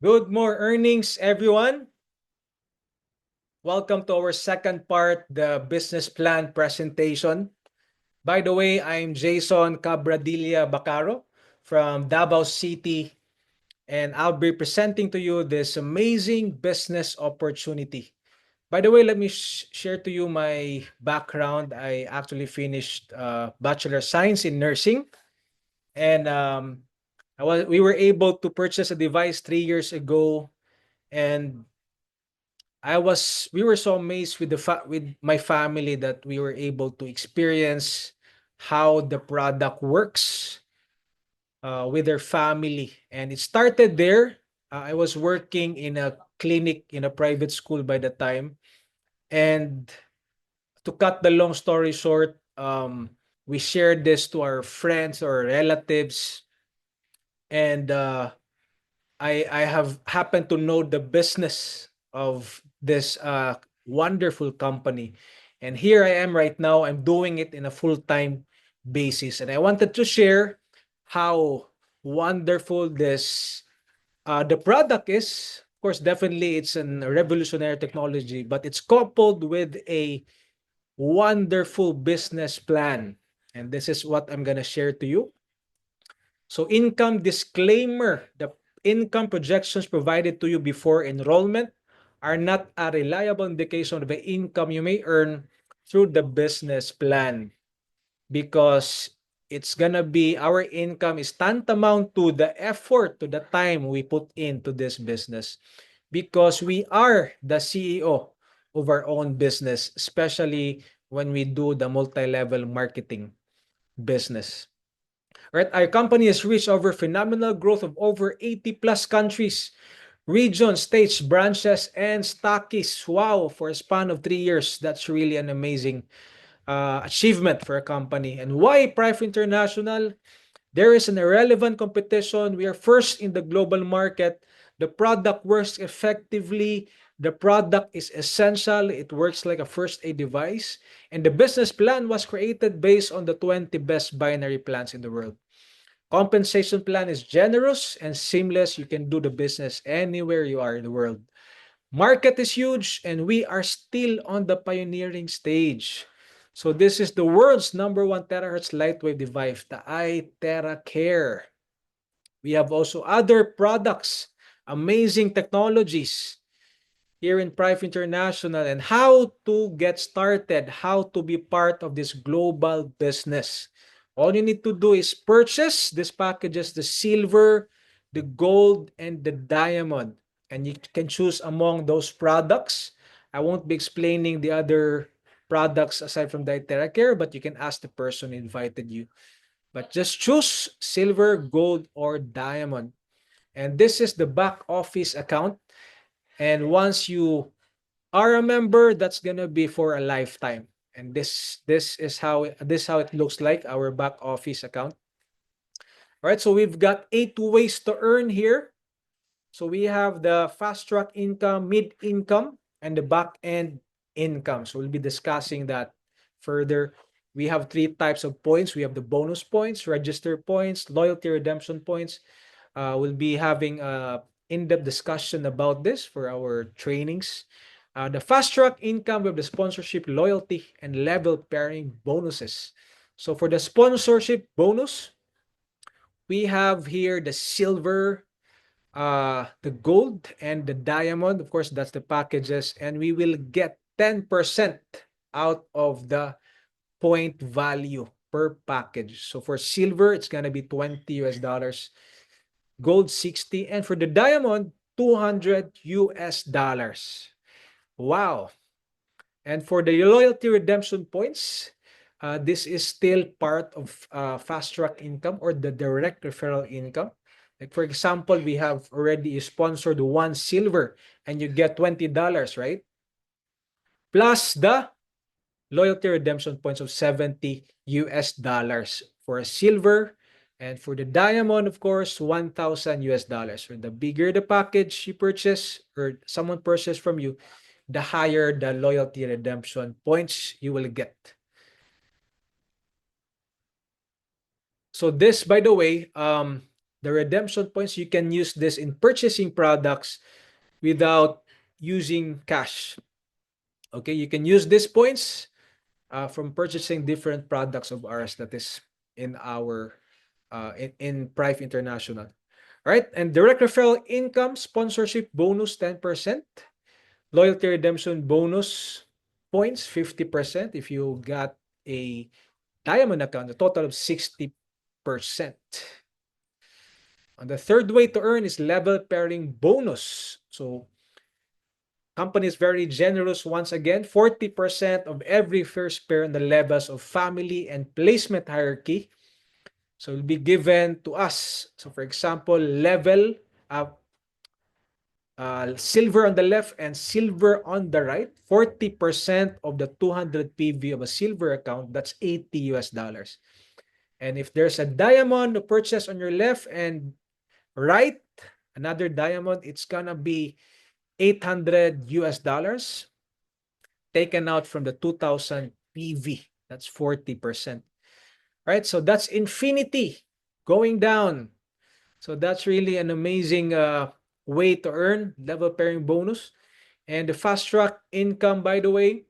Good more earnings, everyone. Welcome to our second part, the business plan presentation. By the way, I'm Jason Cabradilla Bacaro from Davao City, and I'll be presenting to you this amazing business opportunity. By the way, let me share to you my background. I actually finished Bachelor of Science in Nursing, and we were able to purchase a device 3 years ago, and we were so amazed with with my family that we were able to experience how the product works with their family. And it started there. I was working in a clinic in a private school by the time. And to cut the long story short, we shared this to our friends or relatives. And I have happened to know the business of this wonderful company. And here I am right now. I'm doing it in a full-time basis. And I wanted to share how wonderful this the product is. Of course, definitely it's a revolutionary technology, but it's coupled with a wonderful business plan. And this is what I'm gonna share to you. So income disclaimer, the income projections provided to you before enrollment are not a reliable indication of the income you may earn through the business plan, because it's gonna be our income is tantamount to the effort, to the time we put into this business, because we are the CEO of our own business, especially when we do the multi-level marketing business. Right? Our company has reached over phenomenal growth of over 80 plus countries, regions, states, branches, and stockies. Wow, for a span of 3 years, that's really an amazing achievement for a company. And why Prive International? There is an irrelevant competition. We are first in the global market. The product works effectively. The product is essential. It works like a first aid device. And the business plan was created based on the 20 best binary plans in the world. Compensation plan is generous and seamless. You can do the business anywhere you are in the world. Market is huge, and we are still on the pioneering stage. So this is the world's #1 terahertz lightwave device, the iTera Care. We have also other products, amazing technologies here in Prive International, and how to get started, how to be part of this global business. All you need to do is purchase these packages, the silver, the gold, and the diamond. And you can choose among those products. I won't be explaining the other products aside from the TerraCare, but you can ask the person who invited you. But just choose silver, gold, or diamond. And this is the back office account. And once you are a member, that's gonna be for a lifetime. And this is how it looks like, our back office account. All right, so we've got 8 ways to earn here. So we have the fast track income, mid income, and the back end income. So we'll be discussing that further. We have 3 types of points. We have the bonus points, register points, loyalty redemption points. We'll be having a in-depth discussion about this for our trainings. The fast track income with the sponsorship, loyalty, and level pairing bonuses. So for the sponsorship bonus, we have here the silver, the gold, and the diamond. Of course, that's the packages, and we will get 10% out of the point value per package. So for silver, it's gonna be $20, gold 60, and for the diamond, $200. Wow. And for the loyalty redemption points, this is still part of fast track income or the direct referral income. Like for example, we have already sponsored one silver and you get $20, right? Plus the loyalty redemption points of $70 for a silver. And for the diamond, of course, $1,000. For the bigger the package you purchase or someone purchased from you, the higher the loyalty redemption points you will get. So this, by the way, the redemption points, you can use this in purchasing products without using cash. Okay, you can use these points from purchasing different products of ours that is in our in Prive International. Right? And direct referral income, sponsorship bonus 10%, loyalty redemption bonus points 50% if you got a diamond account, a total of 60%. And the third way to earn is level pairing bonus. So company is very generous once again. 40% of every first pair in the levels of family and placement hierarchy. So it will be given to us. So for example, level silver on the left and silver on the right. 40% of the 200 PV of a silver account, that's $80. And if there's a diamond to purchase on your left and right, another diamond, it's gonna be $800 taken out from the 2000 PV. That's 40%. Right? So that's infinity going down. So that's really an amazing way to earn level pairing bonus. And the fast track income, by the way.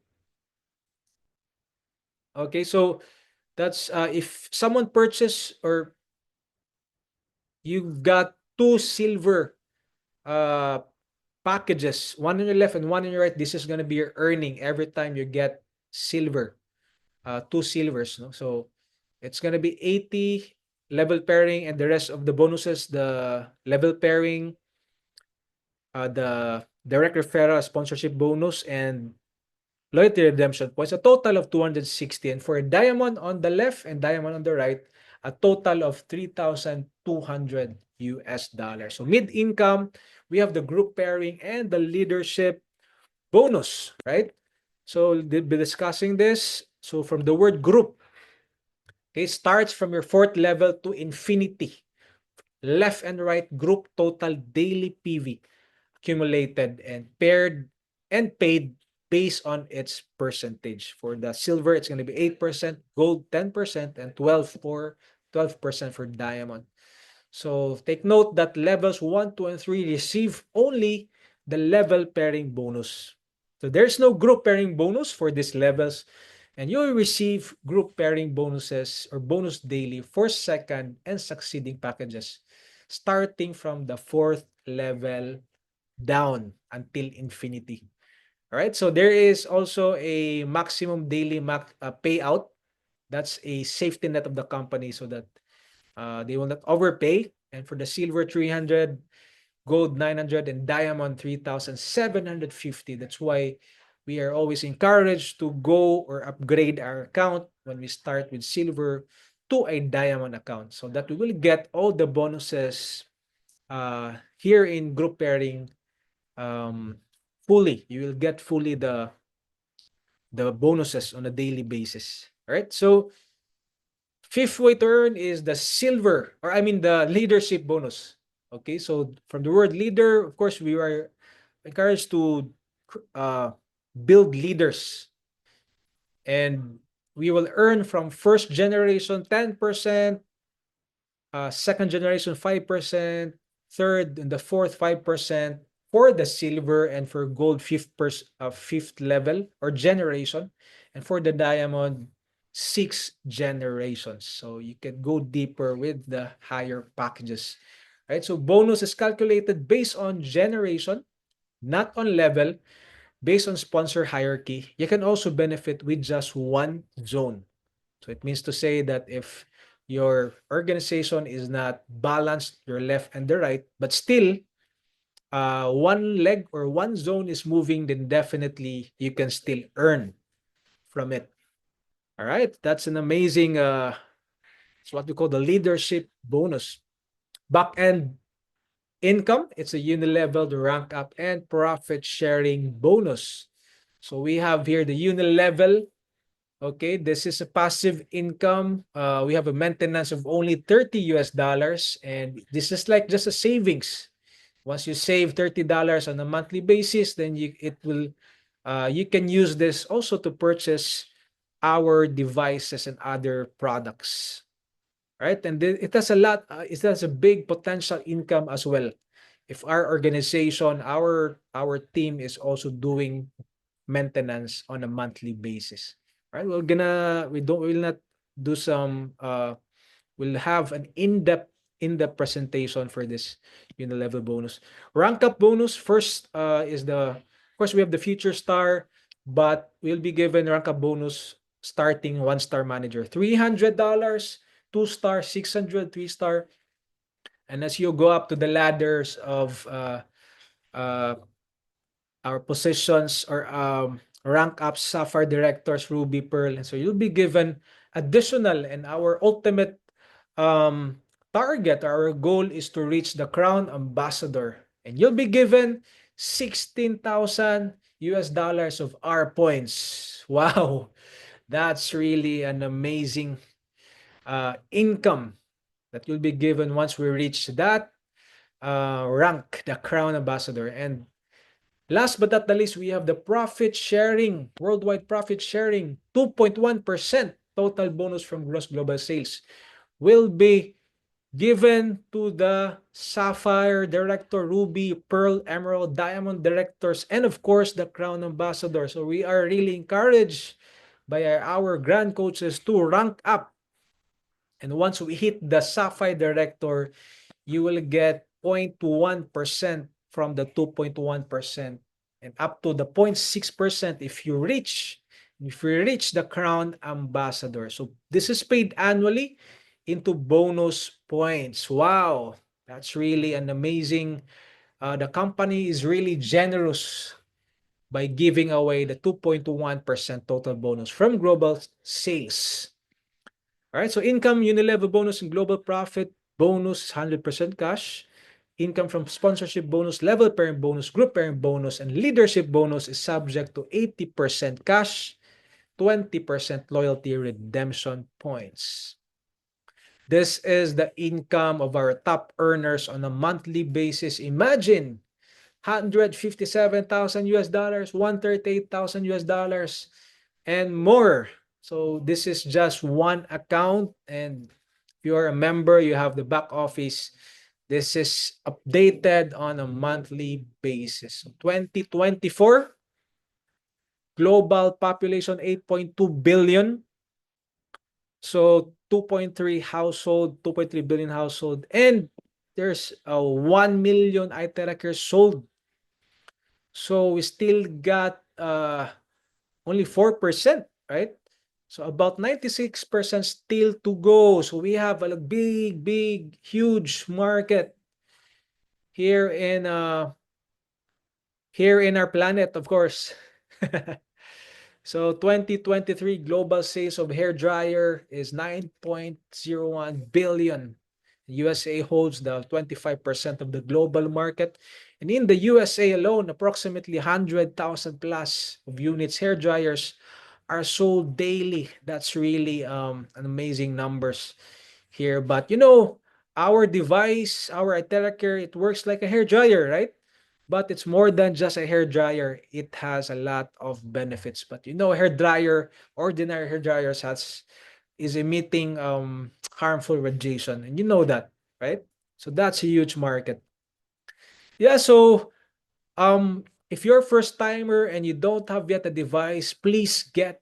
Okay, so that's if someone purchase or you've got two silver uh, packages, one on your left and one on your right, this is going to be your earning every time you get silver, two silvers. No? So it's going to be 80 level pairing and the rest of the bonuses, the level pairing, the direct referral sponsorship bonus, and loyalty redemption points, a total of 260. And for a diamond on the left and diamond on the right, a total of 3,200 US dollars. So mid-income, we have the group pairing and the leadership bonus, right? So we'll be discussing this. So from the word group, okay, starts from your fourth level to infinity. Left and right group total daily PV accumulated and paired and paid based on its percentage. For the silver, it's going to be 8%, gold 10%, and 12% for diamond. So take note that levels 1, 2, and 3 receive only the level pairing bonus. So there's no group pairing bonus for these levels, and you'll receive group pairing bonuses or bonus daily for second and succeeding packages starting from the fourth level down until infinity. All right, so there is also a maximum daily payout. That's a safety net of the company so that they will not overpay. And for the silver 300, gold 900, and diamond 3,750. That's why we are always encouraged to go or upgrade our account when we start with silver to a diamond account so that we will get all the bonuses here in group pairing fully. You will get fully the bonuses on a daily basis. All right. So fifth way to earn is the silver, or I mean the leadership bonus. Okay. So from the word leader, of course, we are encouraged to build leaders, and we will earn from first generation 10%, second generation 5%, third and the fourth 5%, for the silver, and for gold fifth level or generation, and for the diamond 6 generations. So you can go deeper with the higher packages. Right? So bonus is calculated based on generation, not on level, based on sponsor hierarchy. You can also benefit with just one zone. So it means to say that if your organization is not balanced, your left and the right, but still one leg or one zone is moving, then definitely you can still earn from it. All right, that's an amazing, it's what we call the leadership bonus. Back end income, it's a unilevel, the rank up, and profit sharing bonus. So we have here the unilevel. Okay, this is a passive income. We have a maintenance of only 30 US dollars, and this is like just a savings. Once you save $30 on a monthly basis, then you can use this also to purchase our devices and other products. right? And it has a lot, it has a big potential income as well. If our organization, our team is also doing maintenance on a monthly basis, right? We will not do some, we'll have an in-depth presentation for this level bonus. Rank up bonus first is of course we have the future star, but we'll be given rank up bonus starting 1-star manager, $300, 2-star, 600, 3-star. And as you go up to the ladders of uh, our positions or rank up Sapphire directors, Ruby, Pearl, and so you'll be given additional, and our ultimate target, our goal is to reach the Crown Ambassador, and you'll be given 16,000 US dollars of R points. Wow, that's really an amazing income that you'll be given once we reach that rank, the Crown Ambassador. And last but not the least, we have the profit sharing, worldwide profit sharing, 2.1% total bonus from gross global sales will be given to the Sapphire Director, Ruby, Pearl, Emerald, Diamond Directors, and of course, the Crown Ambassador. So we are really encouraged by our grand coaches to rank up. And once we hit the Sapphire Director, you will get 0.1% from the 2.1% and up to the 0.6% if you reach the Crown Ambassador. So this is paid annually into bonus points. Wow, that's really an amazing. The company is really generous by giving away the 2.1% total bonus from global sales. All right, so income, Unilevel bonus, and global profit bonus, 100% cash. Income from sponsorship bonus, level parent bonus, group parent bonus, and leadership bonus is subject to 80% cash, 20% loyalty redemption points. This is the income of our top earners on a monthly basis. Imagine 157,000 US dollars, 138,000 US dollars, and more. So this is just one account, and if you are a member, you have the back office. This is updated on a monthly basis. 2024, global population 8.2 billion. So 2.3 billion household, and there's 1 million iTeracare sold. So we still got only 4%, right? So about 96% still to go. So we have a big, huge market here in our planet, of course. So 2023 global sales of hair dryer is 9.01 billion. USA holds the 25% of the global market. And in the USA alone, approximately 100,000 plus of units hair dryers are sold daily. That's really an amazing numbers here. But our device, our iTeracare, it works like a hair dryer, right? But it's more than just a hair dryer. It has a lot of benefits. But hair dryer, ordinary hair dryers is emitting harmful radiation, and you know that, right? So that's a huge market. Yeah, so if you're a first timer and you don't have yet a device, please get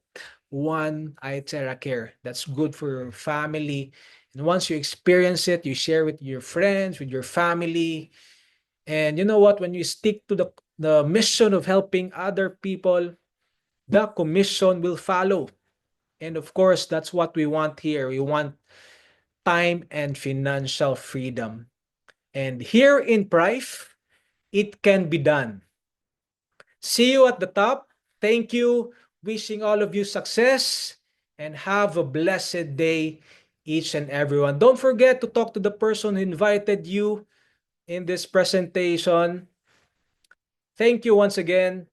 one iTeracare. That's good for your family. And once you experience it, you share with your friends, with your family. And you know what? When you stick to the mission of helping other people, the commission will follow. And of course, that's what we want here. We want time and financial freedom. And here in Prive, it can be done. See you at the top. Thank you. Wishing all of you success and have a blessed day, each and everyone. Don't forget to talk to the person who invited you in this presentation. Thank you once again.